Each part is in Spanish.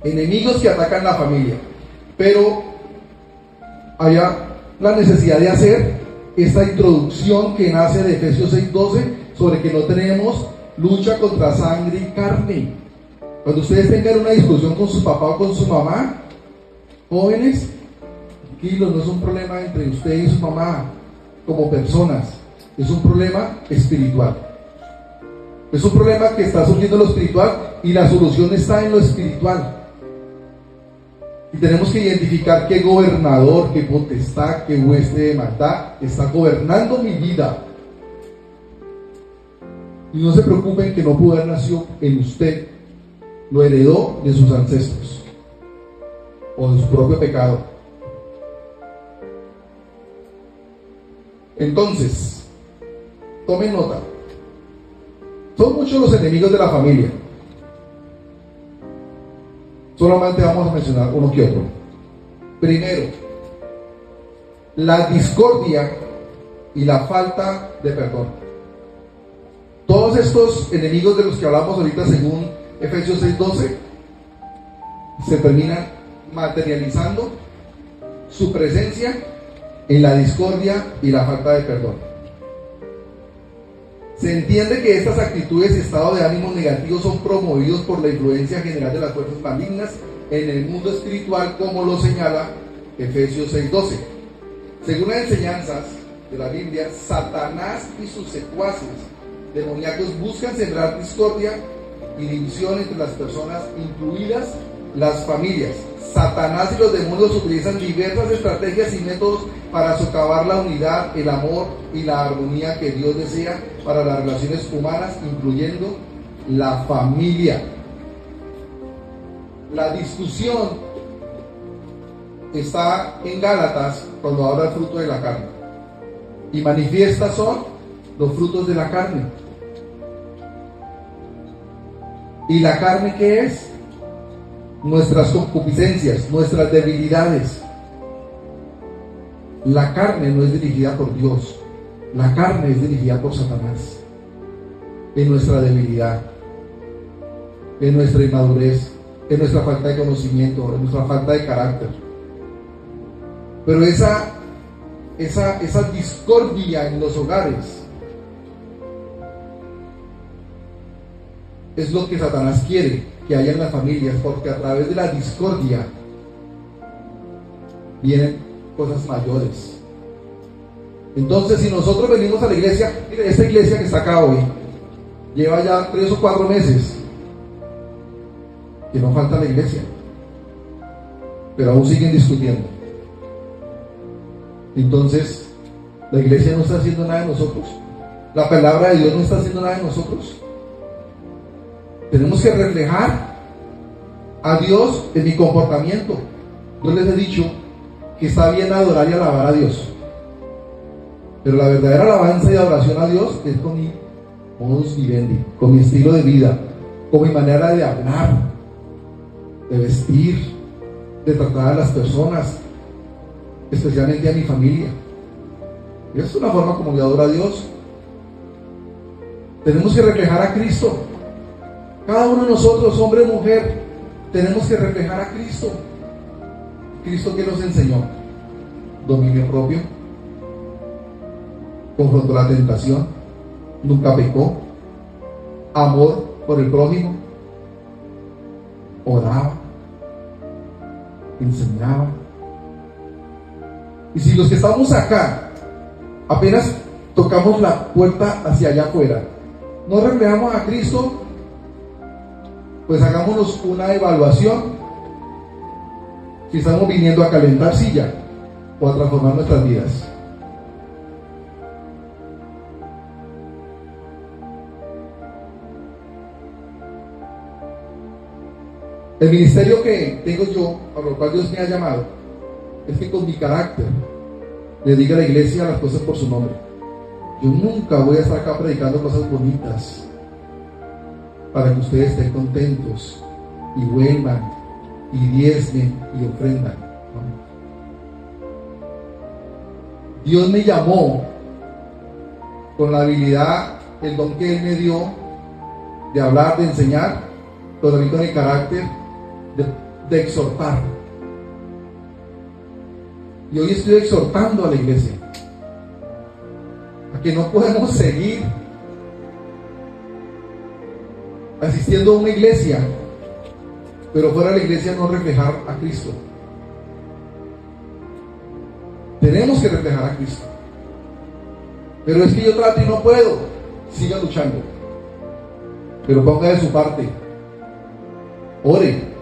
enemigos que atacan la familia. Pero había la necesidad de hacer esta introducción que nace de Efesios 6:12 sobre que no tenemos lucha contra sangre y carne. Cuando ustedes tengan una discusión con su papá o con su mamá, jóvenes, tranquilos, no es un problema entre usted y su mamá como personas, es un problema espiritual. Es un problema que está surgiendo en lo espiritual y la solución está en lo espiritual. Y tenemos que identificar qué gobernador, qué potestad, qué hueste de maldad está gobernando mi vida. Y no se preocupen que no pudo haber nacido en usted, lo heredó de sus ancestros o de su propio pecado. Entonces, tomen nota. Son muchos los enemigos de la familia. Solamente vamos a mencionar uno que otro. Primero, la discordia y la falta de perdón. Todos estos enemigos de los que hablamos ahorita según Efesios 6:12 se terminan materializando su presencia en la discordia y la falta de perdón. Se entiende que estas actitudes y estados de ánimo negativos son promovidos por la influencia general de las fuerzas malignas en el mundo espiritual, como lo señala Efesios 6:12. Según las enseñanzas de la Biblia, Satanás y sus secuaces demoníacos buscan sembrar discordia y división entre las personas, incluidas las familias. Satanás y los demonios utilizan diversas estrategias y métodos para socavar la unidad, el amor y la armonía que Dios desea para las relaciones humanas, incluyendo la familia. La discusión está en Gálatas cuando habla del fruto de la carne. Y manifiestas son los frutos de la carne. ¿Y la carne qué es? Nuestras concupiscencias, nuestras debilidades. La carne no es dirigida por Dios, la carne es dirigida por Satanás. En nuestra debilidad, en nuestra inmadurez, en nuestra falta de conocimiento, en nuestra falta de carácter. Pero esa discordia en los hogares es lo que Satanás quiere que haya en las familias, porque a través de la discordia vienen cosas mayores. Entonces, si nosotros venimos a la iglesia, mire, esta iglesia que está acá hoy lleva ya 3 o 4 meses que no falta la iglesia, pero aún siguen discutiendo. Entonces, la iglesia no está haciendo nada de nosotros, la palabra de Dios no está haciendo nada de nosotros. Tenemos que reflejar a Dios en mi comportamiento. Yo les he dicho que está bien adorar y alabar a Dios, pero la verdadera alabanza y adoración a Dios es con mi modus vivendi, con mi estilo de vida, con mi manera de hablar, de vestir, de tratar a las personas, especialmente a mi familia. Esa es una forma como yo adoro a Dios. Tenemos que reflejar a Cristo. Cada uno de nosotros, hombre o mujer, tenemos que reflejar a Cristo. ¿Cristo qué nos enseñó? Dominio propio, confrontó la tentación, nunca pecó, amor por el prójimo, oraba, enseñaba. Y si los que estamos acá apenas tocamos la puerta hacia allá afuera, no reflejamos a Cristo, pues hagámonos una evaluación si estamos viniendo a calentar silla o a transformar nuestras vidas. El ministerio que tengo yo, para lo cual Dios me ha llamado, es que con mi carácter le diga a la iglesia las cosas por su nombre. Yo nunca voy a estar acá predicando cosas bonitas para que ustedes estén contentos y vuelvan y diezmen y ofrendan. Dios me llamó con la habilidad, el don que Él me dio de hablar, de enseñar, pero también con el carácter de de exhortar. Y hoy estoy exhortando a la iglesia a que no podemos seguir asistiendo a una iglesia, pero fuera de la iglesia no reflejar a Cristo. Tenemos que reflejar a Cristo. Pero es que yo trato y no puedo. Siga luchando. Pero ponga de su parte. Ore.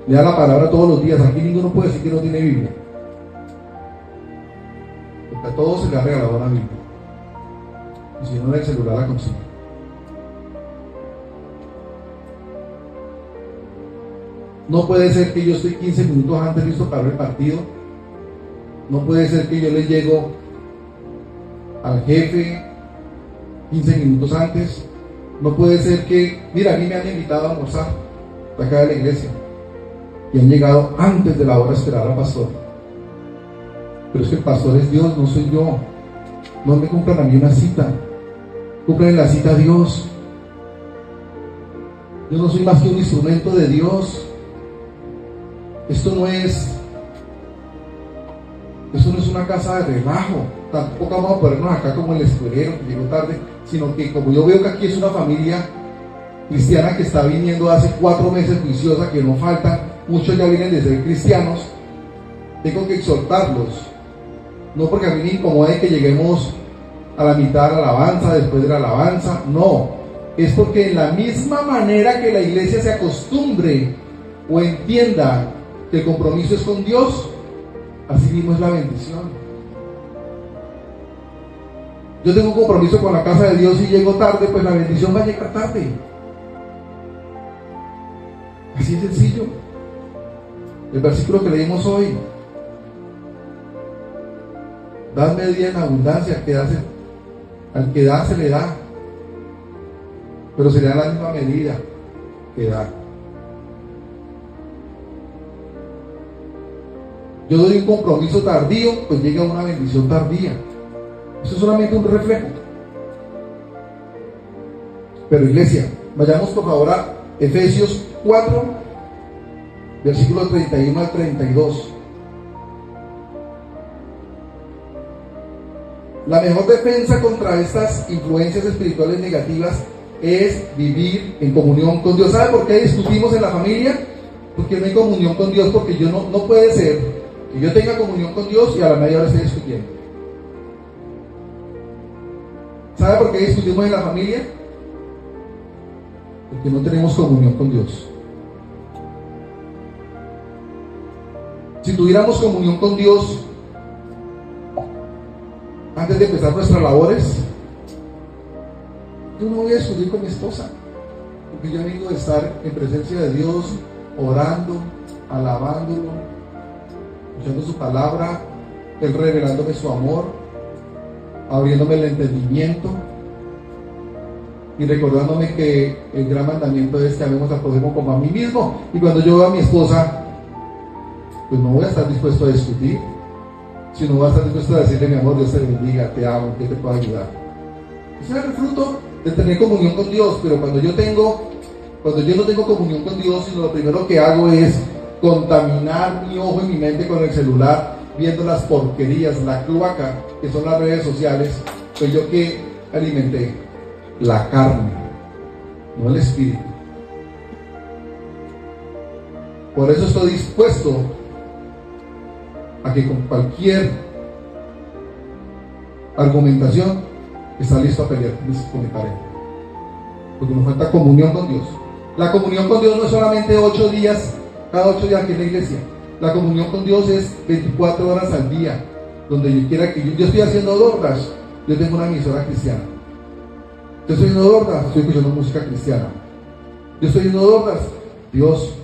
Lea la palabra todos los días. Aquí ninguno puede decir que no tiene Biblia. Porque a todos se le ha regalado una Biblia. Y si no, en el celular la consigue. No puede ser que yo esté 15 minutos antes listo para ver el partido. No puede ser que yo le llego al jefe 15 minutos antes. No puede ser que, mira, a mí me han invitado a almorzar de acá de la iglesia y han llegado antes de la hora a esperar al pastor. Pero es que el pastor es Dios, no soy yo. No me cumplan a mí una cita, cumplan la cita a Dios. Yo no soy más que un instrumento de Dios. Esto no es una casa de relajo. Tampoco vamos a ponernos acá como el escuelero que llegó tarde, sino que como yo veo que aquí es una familia cristiana que está viniendo hace 4 meses juiciosa, que no faltan, muchos ya vienen de ser cristianos, tengo que exhortarlos. No porque a mí me incomode que lleguemos a la mitad de la alabanza, después de la alabanza, no. Es porque en la misma manera que la iglesia se acostumbre o entienda que el compromiso es con Dios, así mismo es la bendición. Yo tengo un compromiso con la casa de Dios y llego tarde, pues la bendición va a llegar tarde. Así es sencillo. El versículo que leímos hoy: dad medida en abundancia, al que da se le da, pero se le da la misma medida que da. Yo doy un compromiso tardío, pues llega una bendición tardía. Eso es solamente un reflejo. Pero iglesia, vayamos por favor a Efesios 4, versículos 31 al 32. La mejor defensa contra estas influencias espirituales negativas es vivir en comunión con Dios. ¿Sabe por qué discutimos en la familia? Porque no hay comunión con Dios, porque yo no puede ser que yo tenga comunión con Dios y a la media hora esté discutiendo. ¿Sabe por qué discutimos en la familia? Porque no tenemos comunión con Dios. Si tuviéramos comunión con Dios antes de empezar nuestras labores, yo no voy a discutir con mi esposa, porque yo vengo de estar en presencia de Dios, orando, alabándolo, escuchando su palabra, Él revelándome su amor, abriéndome el entendimiento y recordándome que el gran mandamiento es que amemos al prójimo como a mí mismo. Y cuando yo veo a mi esposa, pues no voy a estar dispuesto a discutir, sino voy a estar dispuesto a decirle: mi amor, Dios te bendiga, te amo, ¿qué te puedo ayudar? Ese es el fruto de tener comunión con Dios. Pero cuando yo no tengo comunión con Dios, sino lo primero que hago es contaminar mi ojo y mi mente con el celular, viendo las porquerías, la cloaca que son las redes sociales, pues yo que alimenté la carne, no el espíritu. Por eso estoy dispuesto a que con cualquier argumentación está listo a pelear con mi pareja, porque nos falta comunión con Dios. La comunión con Dios no es solamente 8 días, cada 8 días aquí en la iglesia. La comunión con Dios es 24 horas al día, donde yo quiera que yo estoy haciendo DoorDash, yo tengo una emisora cristiana. Yo estoy haciendo DoorDash, estoy escuchando música cristiana. Yo estoy haciendo DoorDash, Dios,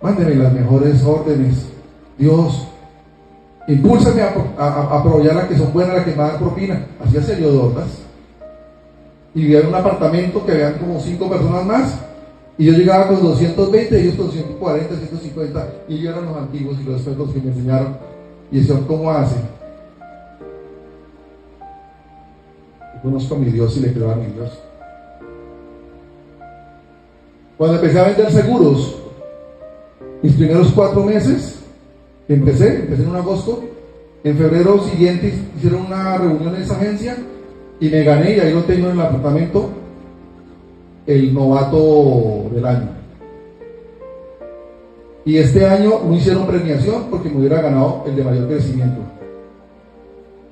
mándeme las mejores órdenes. Dios, impúlsame a apoyar las que son buenas, las que más dan propina. Así hacía yo DoorDash. Y vivía en un apartamento que habían como 5 personas más. Y yo llegaba con 220, ellos con 140, 150, y ellos eran los antiguos y los expertos que me enseñaron. Y decían: ¿cómo hace? Yo conozco a mi Dios y le creo a mi Dios. Cuando empecé a vender seguros, Mis primeros 4 meses, empecé en agosto, en febrero siguiente hicieron una reunión en esa agencia y me gané, y ahí lo tengo en el apartamento, el novato del año. Y este año no hicieron premiación porque me hubiera ganado el de mayor crecimiento.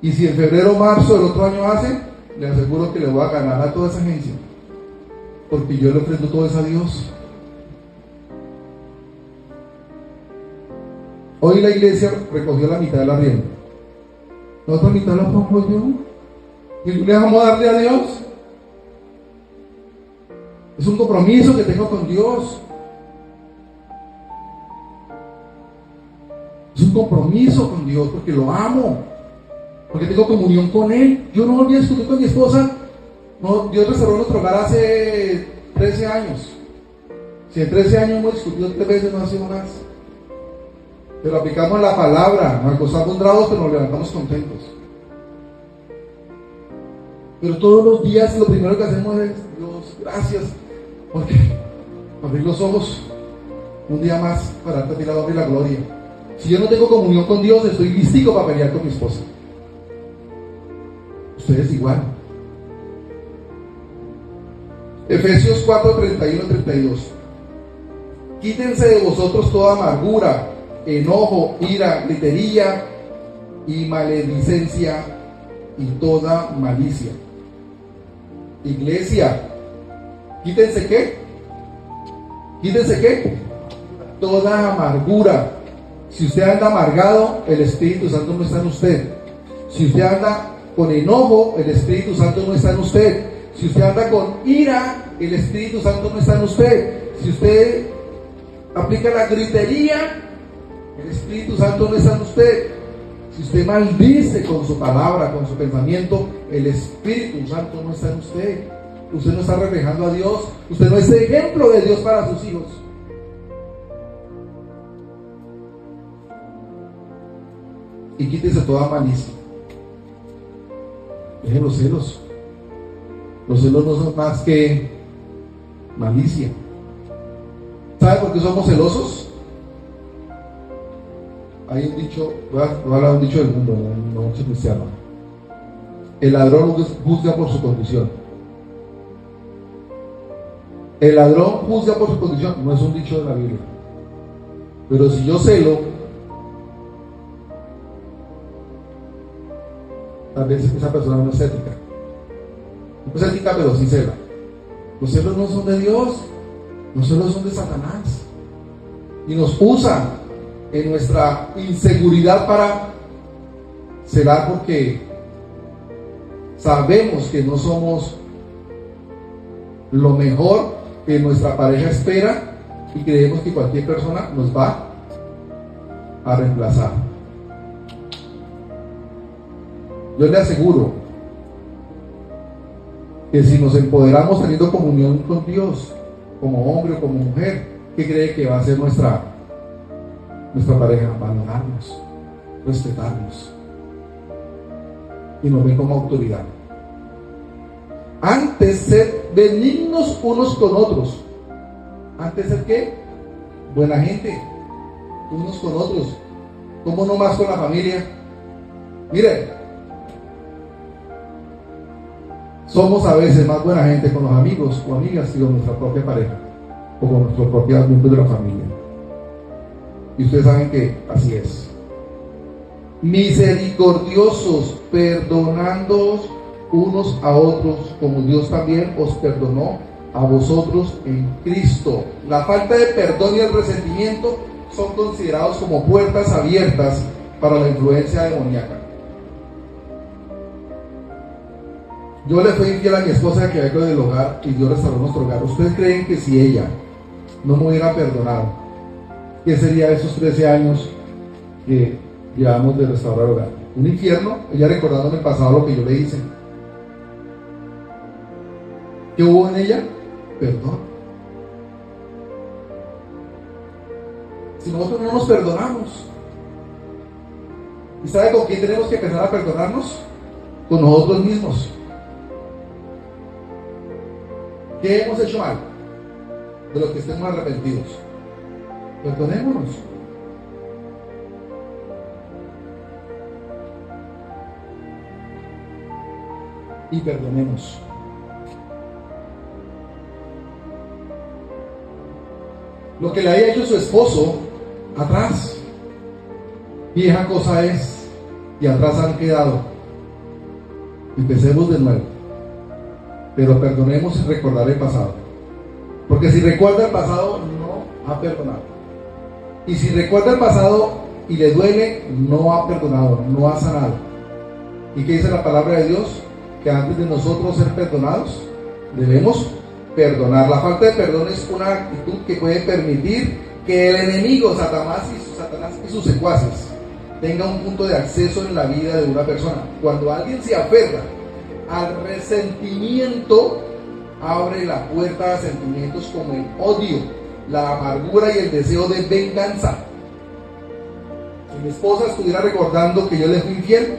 Y si en febrero o marzo del otro año hace, le aseguro que le voy a ganar a toda esa agencia, porque yo le ofrendo todo eso a Dios. Hoy la iglesia recogió la mitad del arriendo, la otra mitad la pongo yo, y le vamos a darle a Dios. Es un compromiso que tengo con Dios. Es un compromiso con Dios porque lo amo, porque tengo comunión con Él. Yo no volví a discutir con mi esposa. No, Dios restauró nuestro hogar hace 13 años. Si en 13 años hemos discutido 3 veces, no ha sido más. Pero aplicamos la palabra, nos acostamos bravos, pero nos levantamos contentos. Pero todos los días lo primero que hacemos es: Dios, gracias, porque abrir los ojos un día más para darte a ti la honra y la gloria. Si yo no tengo comunión con Dios, estoy listico para pelear con mi esposa. Ustedes igual. Efesios 4, 31, 32. Quítense de vosotros toda amargura, enojo, ira, gritería y maledicencia y toda malicia. Iglesia, quítense ¿qué? Quítense ¿qué? Toda amargura. Si usted anda amargado, el Espíritu Santo no está en usted. Si usted anda con enojo, el Espíritu Santo no está en usted. Si usted anda con ira, el Espíritu Santo no está en usted. Si usted aplica la gritería, el Espíritu Santo no está en usted. Si usted maldice con su palabra, con su pensamiento, el Espíritu Santo no está en usted. Usted no está reflejando a Dios. Usted no es ejemplo de Dios para sus hijos. Y quítese toda malicia. Dejen los celos. Los celos no son más que malicia. ¿Sabe por qué somos celosos? Hay un dicho, voy a hablar de un dicho del mundo, no mucho cristiano. El ladrón juzga por su condición. El ladrón juzga por su condición. No es un dicho de la Biblia. Pero si yo celo, tal vez esa persona no es ética. No es ética, pero sí cela. Los celos no son de Dios. Los celos son de Satanás. Y nos usan en nuestra inseguridad para celar, porque sabemos que no somos lo mejor que nuestra pareja espera y creemos que cualquier persona nos va a reemplazar. Yo le aseguro que si nos empoderamos teniendo comunión con Dios, como hombre o como mujer, ¿qué cree que va a ser nuestra pareja? Valorarnos, respetarnos, y nos ven como autoridad. Antes, ser benignos unos con otros. Antes, ser ¿qué? Buena gente unos con otros. ¿Cómo no más con la familia? Miren, somos a veces más buena gente con los amigos o amigas que con nuestra propia pareja o con nuestros propios miembros de la familia. Y ustedes saben que así es. Misericordiosos, perdonándoos unos a otros, como Dios también os perdonó a vosotros en Cristo. La falta de perdón y el resentimiento son considerados como puertas abiertas para la influencia demoníaca. Yo le fui infiel a mi esposa que había del hogar y Dios restauró nuestro hogar. ¿Ustedes creen que si ella no me hubiera perdonado, qué sería de esos 13 años que llevamos de restaurar el hogar? Un infierno. Ella recordando en el pasado lo que yo le hice. ¿Qué hubo en ella? Perdón. Si nosotros no nos perdonamos, ¿y sabe con quién tenemos que empezar a perdonarnos? Con nosotros mismos. ¿Qué hemos hecho mal? De los que estemos arrepentidos. Perdonémonos. Y perdonemos. Lo que le haya hecho su esposo, atrás. Vieja cosa es, y atrás han quedado. Empecemos de nuevo. Pero perdonemos sin recordar el pasado. Porque si recuerda el pasado, no ha perdonado. Y si recuerda el pasado y le duele, no ha perdonado, no ha sanado. ¿Y qué dice la palabra de Dios? Que antes de nosotros ser perdonados, debemos perdonar. La falta de perdón es una actitud que puede permitir que el enemigo, Satanás y sus secuaces, tenga un punto de acceso en la vida de una persona. Cuando alguien se aferra al resentimiento, abre la puerta a sentimientos como el odio, la amargura y el deseo de venganza. Si mi esposa estuviera recordando que yo le fui infiel,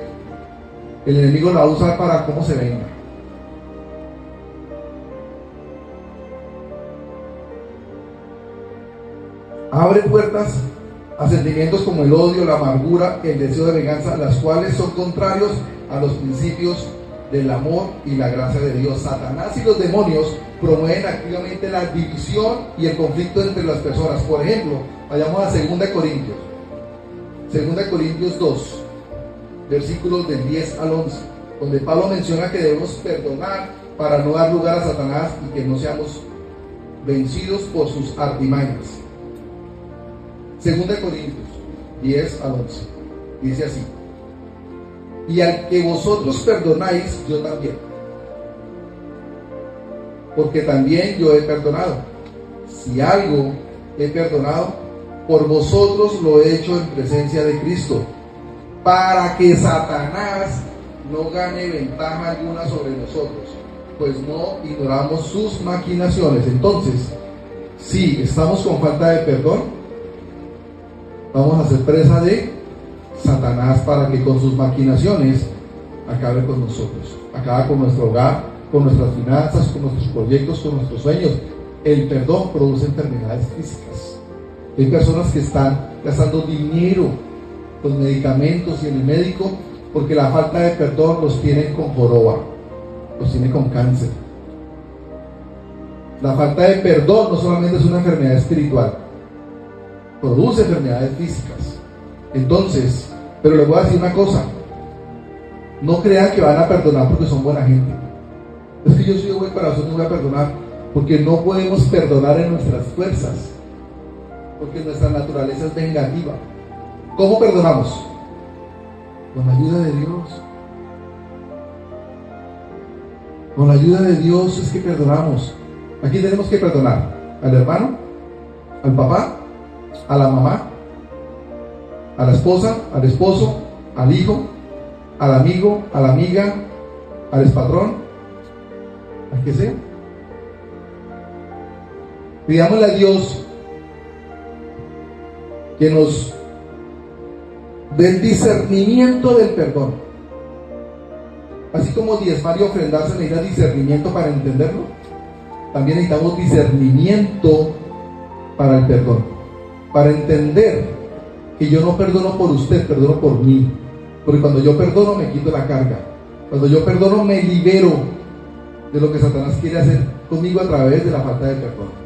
el enemigo la va a usar para cómo se venga. Abre puertas a sentimientos como el odio, la amargura, el deseo de venganza, las cuales son contrarios a los principios del amor y la gracia de Dios. Satanás y los demonios promueven activamente la división y el conflicto entre las personas. Por ejemplo, vayamos a 2 Corintios. 2 Corintios 2, versículos del 10 al 11, donde Pablo menciona que debemos perdonar para no dar lugar a Satanás y que no seamos vencidos por sus artimañas. 2 Corintios 10 al 11, dice así: y al que vosotros perdonáis, yo también, porque también yo he perdonado. Si algo he perdonado, por vosotros lo he hecho en presencia de Cristo, para que Satanás no gane ventaja alguna sobre nosotros, pues no ignoramos sus maquinaciones. Entonces, si estamos con falta de perdón, vamos a ser presa de Satanás para que con sus maquinaciones acabe con nosotros, acabe con nuestro hogar, con nuestras finanzas, con nuestros proyectos, con nuestros sueños. El perdón produce enfermedades físicas. Hay personas que están gastando dinero con medicamentos y en el médico porque la falta de perdón los tiene con joroba, los tiene con cáncer. La falta de perdón no solamente es una enfermedad espiritual, produce enfermedades físicas. Entonces, pero les voy a decir una cosa: no crean que van a perdonar porque son buena gente. Es que yo soy buen corazón, no voy a perdonar, porque no podemos perdonar en nuestras fuerzas, porque nuestra naturaleza es vengativa. ¿Cómo perdonamos? Con la ayuda de Dios. Con la ayuda de Dios es que perdonamos. Aquí tenemos que perdonar al hermano, al papá, a la mamá, a la esposa, al esposo, al hijo, al amigo, a la amiga, al expatrón, al que sea. Pidámosle a Dios que nos dé el discernimiento del perdón. Así como diezmar y ofrendar se necesita discernimiento para entenderlo, también necesitamos discernimiento para el perdón, para entender que yo no perdono por usted, perdono por mí. Porque cuando yo perdono me quito la carga. Cuando yo perdono me libero de lo que Satanás quiere hacer conmigo a través de la falta de perdón.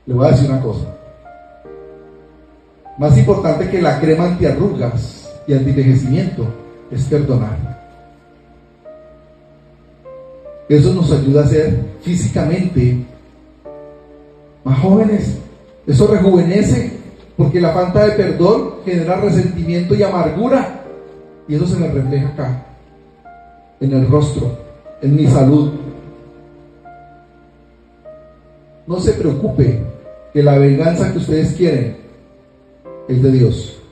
Le voy a decir una cosa: más importante que la crema antiarrugas y antienvejecimiento es perdonar. Eso nos ayuda a ser físicamente más jóvenes. Eso rejuvenece, porque la falta de perdón genera resentimiento y amargura, y eso se me refleja acá, en el rostro, en mi salud. No se preocupe, que la venganza que ustedes quieren es de Dios.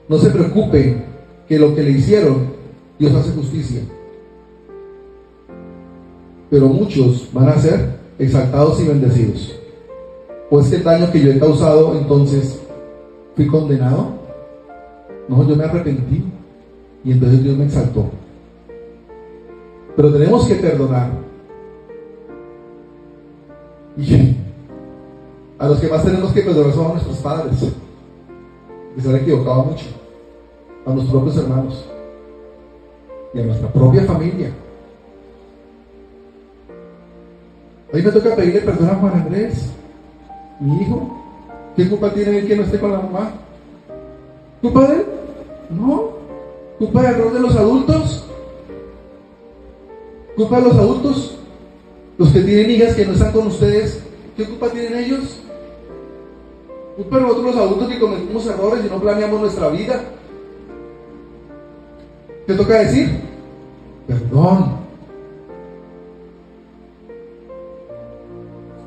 No se preocupe, que lo que le hicieron, Dios hace justicia. Pero muchos van a ser exaltados y bendecidos. ¿O es que el daño que yo he causado, entonces fui condenado? No, yo me arrepentí y entonces Dios me exaltó. Pero tenemos que perdonar. Y A los que más tenemos que perdonar son a nuestros padres, que se han equivocado mucho, a nuestros propios hermanos y a nuestra propia familia. Hoy me toca pedirle perdón a Juan Andrés, mi hijo. ¿Qué culpa tiene él que no esté con la mamá? ¿Culpa de él? No. ¿Culpa del error de los adultos? ¿Culpa de los adultos? Los que tienen hijas que no están con ustedes, ¿qué culpa tienen ellos? ¿Culpa de nosotros los adultos que cometimos errores y no planeamos nuestra vida? ¿Qué toca decir? Perdón.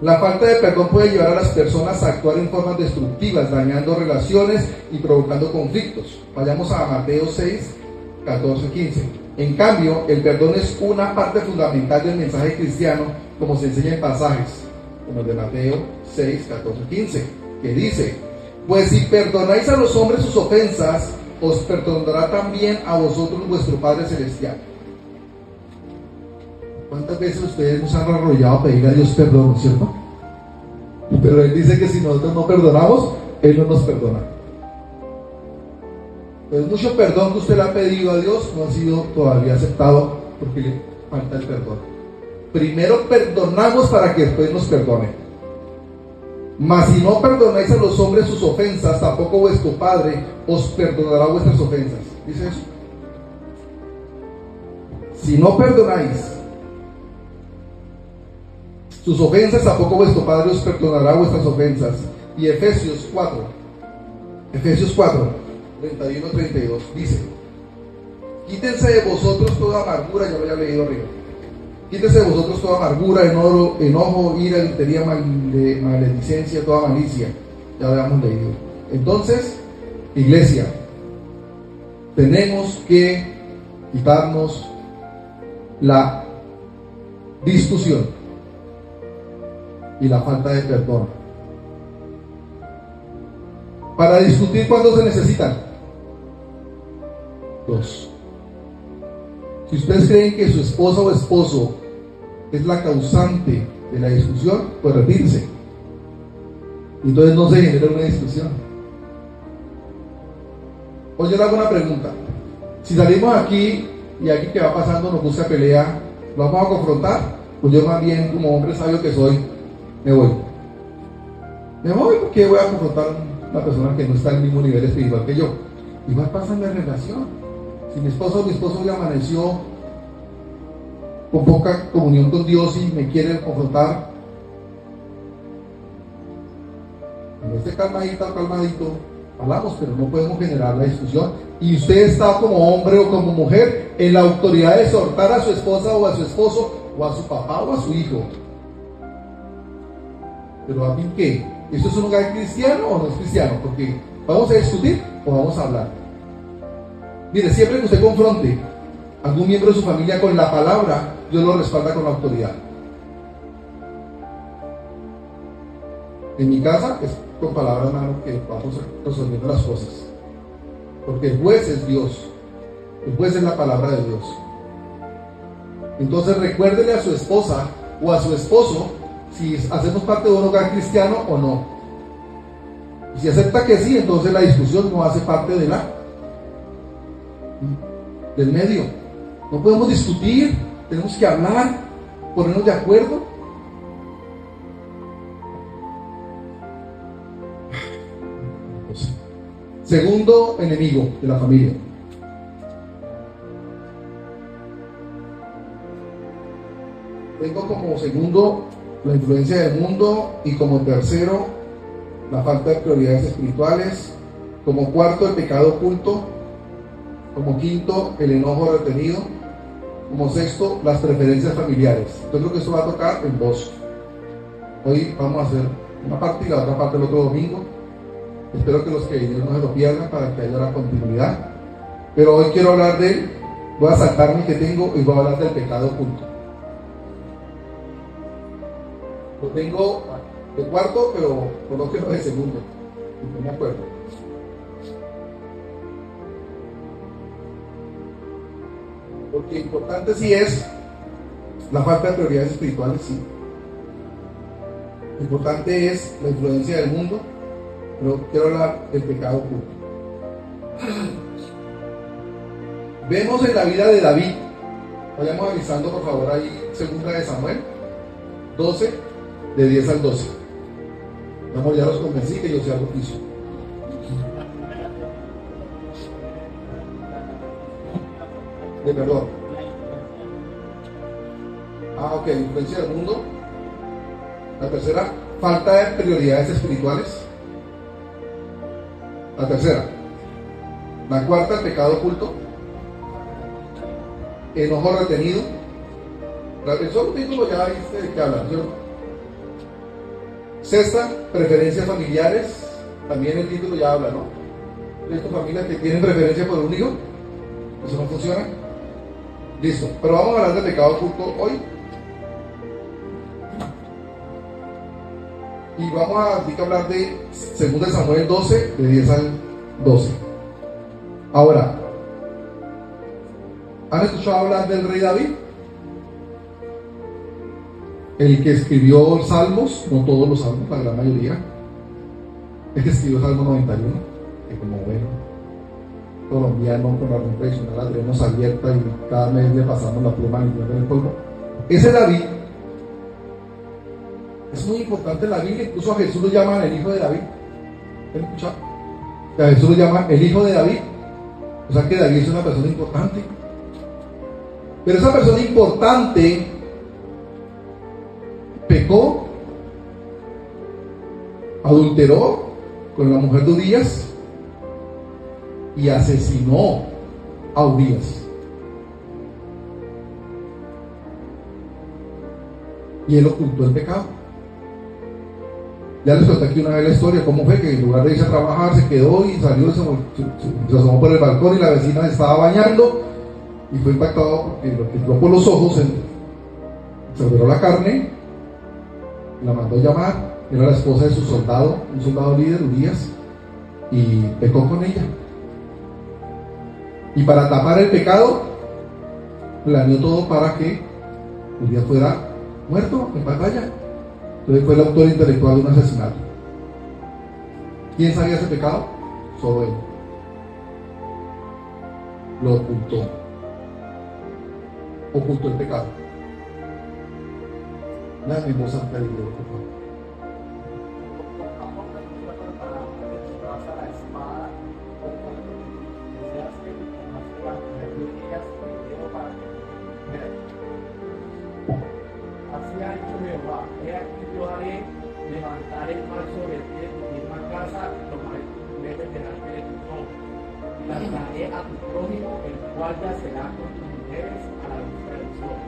La falta de perdón puede llevar a las personas a actuar en formas destructivas, dañando relaciones y provocando conflictos. Vayamos a Mateo 6, 14, 15. En cambio, el perdón es una parte fundamental del mensaje cristiano, como se enseña en pasajes, como el de Mateo 6, 14, 15, que dice: pues si perdonáis a los hombres sus ofensas, os perdonará también a vosotros vuestro Padre Celestial. ¿Cuántas veces ustedes nos han arrollado a pedir a Dios perdón, cierto? Pero Él dice que si nosotros no perdonamos, Él no nos perdona. Pues mucho perdón que usted le ha pedido a Dios no ha sido todavía aceptado porque le falta el perdón. Primero perdonamos para que después nos perdone. Mas si no perdonáis a los hombres sus ofensas, tampoco vuestro Padre os perdonará vuestras ofensas. ¿Dice eso? Si no perdonáis sus ofensas, tampoco vuestro Padre os perdonará vuestras ofensas. Y Efesios 4, 31-32 dice: quítense de vosotros toda amargura, ya lo había leído arriba. Quítense de vosotros toda amargura, enojo, ira, gritería, maledicencia, toda malicia. Ya lo habíamos leído. Entonces, iglesia, tenemos que quitarnos la discusión y la falta de perdón. Para discutir, ¿cuándo se necesitan? Dos. Si ustedes creen que su esposa o esposo es la causante de la discusión, pues retírese. Entonces no se genera una discusión. Hoy yo le hago una pregunta. Si salimos aquí y aquí que va pasando nos busca pelea, ¿lo vamos a confrontar? Pues yo más bien, como hombre sabio que soy, me voy. Me voy porque voy a confrontar a una persona que no está en el mismo nivel espiritual que yo. Igual pasa en la relación. Si mi esposo o mi esposo ya amaneció con poca comunión con Dios y me quiere confrontar, en este calmadito, hablamos, pero no podemos generar la discusión. Y usted está como hombre o como mujer en la autoridad de exhortar a su esposa o a su esposo o a su papá o a su hijo. Pero ¿a mí qué? ¿Esto es un lugar cristiano o no es cristiano? Porque ¿vamos a discutir o vamos a hablar? Mire, siempre que usted confronte a algún miembro de su familia con la palabra, Dios lo respalda con la autoridad. En mi casa es con palabra, hermano, que vamos resolviendo las cosas. Porque el juez es Dios. El juez es la palabra de Dios. Entonces recuérdele a su esposa o a su esposo si hacemos parte de un hogar cristiano o no. Y si acepta que sí, entonces la discusión no hace parte de del medio. No podemos discutir, tenemos que hablar, ponernos de acuerdo. Segundo enemigo de la familia. Tengo como segundo la influencia del mundo y como tercero la falta de prioridades espirituales, como cuarto el pecado oculto, como quinto el enojo retenido, como sexto las preferencias familiares. Yo creo que esto va a tocar en dos. Hoy vamos a hacer una parte y la otra parte el otro domingo. Espero que los que vinieron no se lo pierdan para que haya la continuidad. Pero hoy quiero hablar voy a saltarme que tengo y voy a hablar del pecado oculto. Lo tengo de cuarto, pero colóquenlo de segundo. No me acuerdo. Porque importante sí es la falta de prioridades espirituales, sí. Lo importante es la influencia del mundo, pero quiero hablar del pecado oculto. Vemos en la vida de David, vayamos avisando por favor ahí, 2 de Samuel 12, de 10 al 12. Vamos, ya los convencí que yo sea algo oficio. De perdón. Ok, influencia del mundo. La tercera, falta de prioridades espirituales. La tercera. La cuarta, el pecado oculto. Enojo retenido. El solo título ya dice de qué hablan, ¿sí? Sexta, preferencias familiares. También el título ya habla, ¿no? De estas familias que tienen preferencia por un hijo. Eso no funciona. Listo. Pero vamos a hablar del pecado oculto hoy. Y vamos a hablar de 2 de Samuel 12, de 10 al 12. Ahora, ¿han escuchado hablar del rey David? El que escribió Salmos, no todos los salmos, la gran mayoría. El que escribió Salmo 91, que como bueno, colombiano con la rumba tradicional la tenemos abierta y cada mes le pasamos la pluma limpiando el polvo. Ese David es muy importante en la Biblia, incluso a Jesús lo llaman el hijo de David. ¿Han escuchado? Que a Jesús lo llaman el hijo de David. O sea que David es una persona importante. Pero esa persona importante pecó, adulteró con la mujer de Urías y asesinó a Urías. Y él ocultó el pecado. Ya les conté aquí una vez la historia, cómo fue que en lugar de irse a trabajar se quedó y salió y se asomó por el balcón y la vecina se estaba bañando y fue impactado porque lo que entró por los ojos se abrió la carne, la mandó a llamar, era la esposa de su soldado, un soldado líder, Urías, y pecó con ella. Y para tapar el pecado, planeó todo para que Urías fuera muerto en batalla. Entonces fue el autor intelectual de un asesinato. ¿Quién sabía ese pecado? Solo él. Lo ocultó. Ocultó el pecado. La misma Santa Biblia, por favor. Así ha dicho Jehová, he aquí yo haré levantar el mal sobre ti de tu misma casa y tomaré tus mujeres delante de tus ojos. Y las daré a tu prójimo, el cual yacerá con tus mujeres a la vista del sol.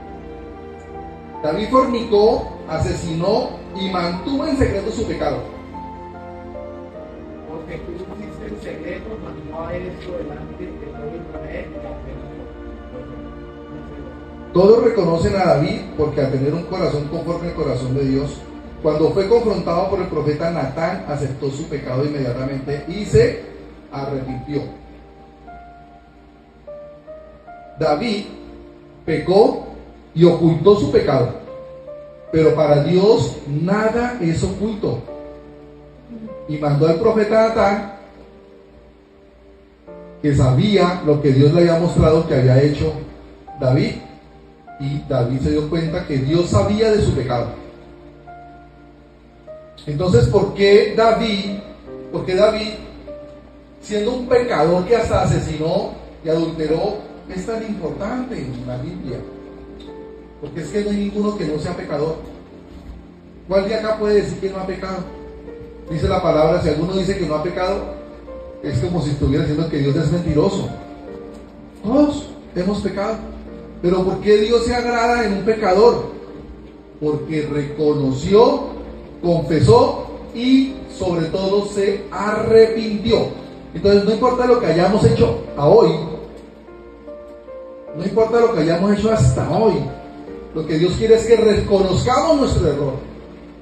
David fornicó, asesinó y mantuvo en secreto su pecado. Porque tú lo hiciste en secreto, mas no haré esto delante de todo Israel y ante nosotros. Todos reconocen a David porque al tener un corazón conforme al corazón de Dios, cuando fue confrontado por el profeta Natán, aceptó su pecado inmediatamente y se arrepintió. David pecó y ocultó su pecado, pero para Dios nada es oculto. Y mandó al profeta Natán, que sabía lo que Dios le había mostrado que había hecho David. Y David se dio cuenta que Dios sabía de su pecado. Entonces, ¿por qué David, siendo un pecador que hasta asesinó y adulteró, es tan importante en la Biblia? Porque es que no hay ninguno que no sea pecador. ¿Cuál de acá puede decir que no ha pecado? Dice la palabra, si alguno dice que no ha pecado, es como si estuviera diciendo que Dios es mentiroso. Todos hemos pecado. Pero ¿por qué Dios se agrada en un pecador? Porque reconoció, confesó y sobre todo se arrepintió. Entonces no importa lo que hayamos hecho a hoy, no importa lo que hayamos hecho hasta hoy, lo que Dios quiere es que reconozcamos nuestro error,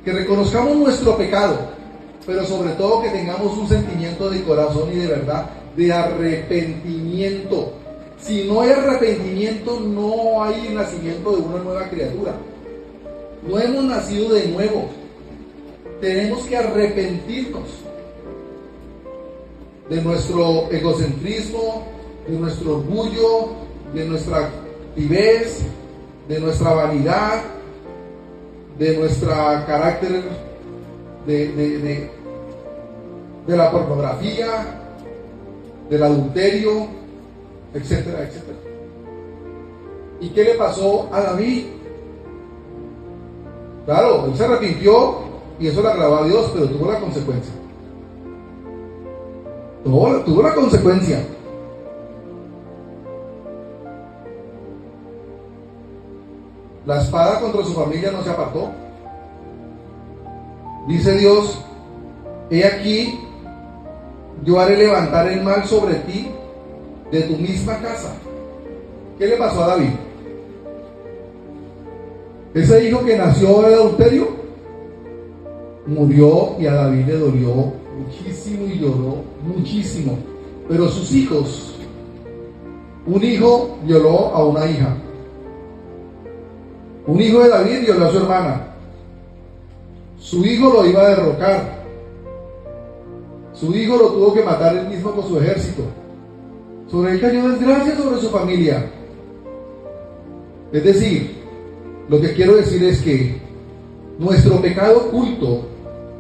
que reconozcamos nuestro pecado, pero sobre todo que tengamos un sentimiento de corazón y de verdad, de arrepentimiento. Si no hay arrepentimiento, no hay nacimiento de una nueva criatura. No hemos nacido de nuevo. tenemos que arrepentirnos de nuestro egocentrismo, de nuestro orgullo, de nuestra altivez, de nuestra vanidad, de nuestro carácter de la pornografía, del adulterio, etcétera, etcétera. ¿Y qué le pasó a David? Claro, él se arrepintió y eso le agradó a Dios, pero tuvo la consecuencia. Tuvo la consecuencia. La espada contra su familia no se apartó. Dice Dios: he aquí, yo haré levantar el mal sobre ti de tu misma casa. ¿Qué le pasó a David? Ese hijo que nació de adulterio murió, y a David le dolió muchísimo y lloró muchísimo. Pero sus hijos, un hijo violó a una hija. Un hijo de David violó a su hermana. Su hijo lo iba a derrocar. Su hijo lo tuvo que matar él mismo con su ejército. Sobre él cayó desgracia sobre su familia. Es decir, lo que quiero decir es que nuestro pecado oculto,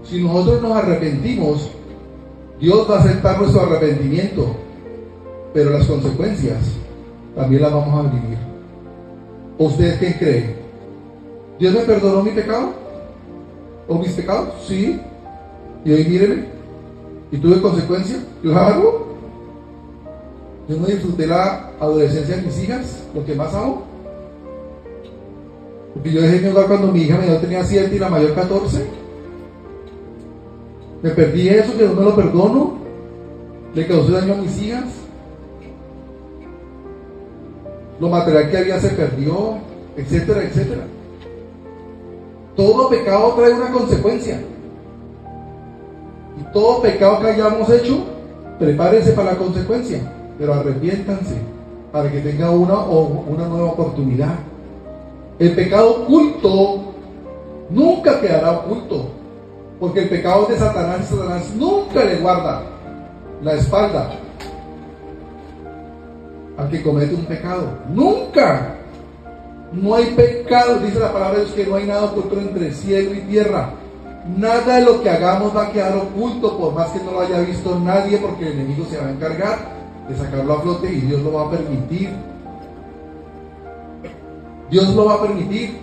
si nosotros nos arrepentimos, Dios va a aceptar nuestro arrepentimiento, pero las consecuencias también las vamos a vivir. ¿Ustedes qué creen? ¿Dios me perdonó mi pecado? ¿O mis pecados? Sí. Y hoy míreme, ¿y tuve consecuencias? Claro. Yo no disfruté la adolescencia de mis hijas, lo que más amo. Porque yo dejé mi hogar cuando mi hija menor tenía 7 y la mayor 14. Me perdí eso, que no me lo perdono. Le causé daño a mis hijas. Lo material que había se perdió, etcétera, etcétera. Todo pecado trae una consecuencia. Y todo pecado que hayamos hecho, prepárense para la consecuencia, pero arrepiéntanse para que tenga una nueva oportunidad. El pecado oculto nunca quedará oculto, porque el pecado es de Satanás, y Satanás nunca le guarda la espalda al que comete un pecado. Nunca. No hay pecado, dice la palabra de Dios, que no hay nada oculto entre cielo y tierra. Nada de lo que hagamos va a quedar oculto, por más que no lo haya visto nadie, porque el enemigo se va a encargar de sacarlo a flote y Dios lo va a permitir. Dios lo va a permitir.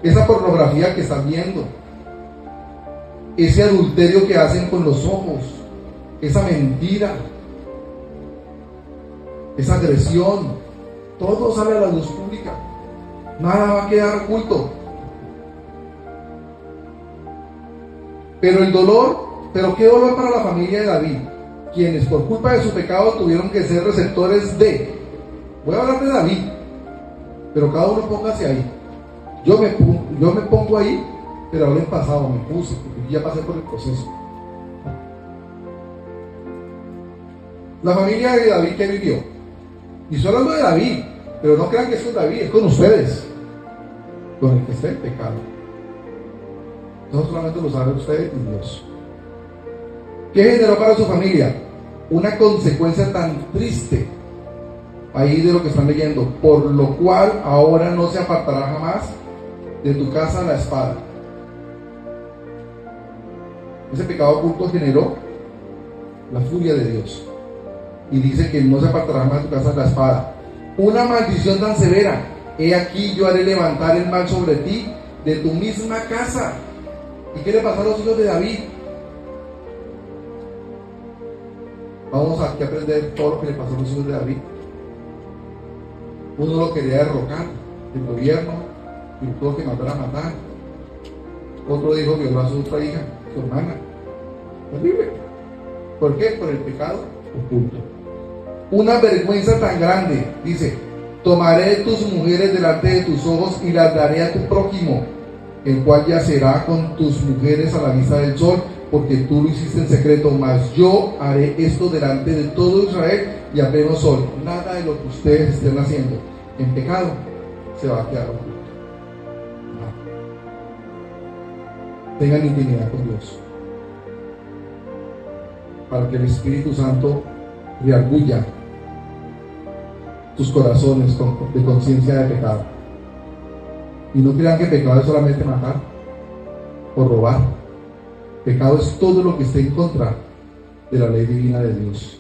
Esa pornografía que están viendo, ese adulterio que hacen con los ojos, esa mentira, esa agresión, todo sale a la luz pública. Nada va a quedar oculto. Pero el dolor, pero qué dolor para la familia de David, quienes por culpa de su pecado tuvieron que ser receptores de. Voy a hablar de David, pero cada uno póngase ahí. Yo me pongo ahí, pero ahora en pasado me puse, porque ya pasé por el proceso. La familia de David, ¿qué vivió? Y estoy hablando de David, pero no crean que es con David, es con ustedes, con el que está en pecado. No solamente lo sabe usted y Dios. ¿Qué generó para su familia? Una consecuencia tan triste, ahí de lo que están leyendo, por lo cual ahora no se apartará jamás de tu casa la espada. Ese pecado oculto generó la furia de Dios, y dice que no se apartará jamás de tu casa la espada. Una maldición tan severa: he aquí, yo haré levantar el mal sobre ti de tu misma casa. ¿Y qué le pasó a los hijos de David? Vamos aquí a aprender todo lo que le pasó a los hijos de David. Uno lo quería derrocar, el gobierno, y lo tuvo que mandar a matar. Otro hijo violó a su otra hija, su hermana. Terrible. ¿Por qué? Por el pecado oculto. Una vergüenza tan grande, dice: tomaré tus mujeres delante de tus ojos y las daré a tu prójimo, el cual yacerá con tus mujeres a la vista del sol, porque tú lo hiciste en secreto, mas yo haré esto delante de todo Israel y a pleno sol. Nada de lo que ustedes estén haciendo en pecado se va a quedar oculto. tengan intimidad con Dios, para que el Espíritu Santo reargulla sus corazones de conciencia de pecado. Y no crean que pecado es solamente matar o robar. Pecado es todo lo que esté en contra de la ley divina de Dios.